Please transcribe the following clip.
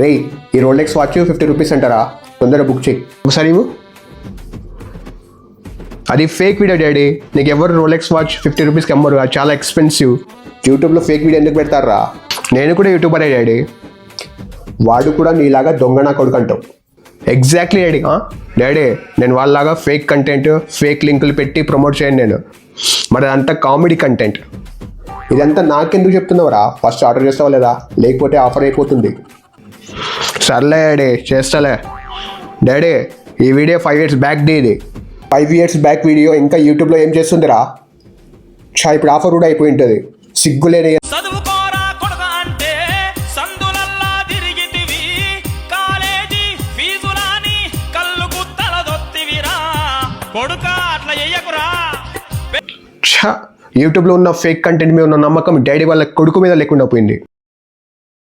రే ఈ Rolex watch 50 rupees అంటారా, తొందరగా బుక్ చేయి. ఒకసారి ఇవ్వు. అది ఫేక్ వీడియో డాడీ, నీకు ఎవరు రోలెక్స్ వాచ్ 50 రూపీస్కి అమ్మరు, అది చాలా ఎక్స్పెన్సివ్. యూట్యూబ్లో ఫేక్ వీడియో ఎందుకు పెడతారా? నేను కూడా యూట్యూబరే డాడీ. వాడు కూడా నీలాగా దొంగ నా కొడుకు అంటావు. Exactly daddy. డాడీ నేను వాళ్ళలాగా ఫేక్ కంటెంట్ ఫేక్ లింకులు పెట్టి ప్రమోట్ చేయను నేను, మరి అదంతా కామెడీ కంటెంట్. ఇదంతా నాకెందుకు చెప్తున్నావురా? ఫస్ట్ ఆర్డర్ చేస్తావా లేదా, లేకపోతే ఆఫర్ అయిపోతుంది. సర్లే డాడీ చేస్తాలే. డాడీ ఈ వీడియో 5 years బ్యాక్ ఇది 5 years బ్యాక్ వీడియో ఇంకా యూట్యూబ్లో ఏం చేస్తుందిరా? ఇప్పుడు ఆఫర్ కూడా అయిపోయి ఉంటుంది. సిగ్గులేని యూట్యూబ్లో ఉన్న ఫేక్ కంటెంట్ మీద ఉన్న నమ్మకం డాడీ వాళ్ళ కొడుకు మీద లేకుండా పోయింది.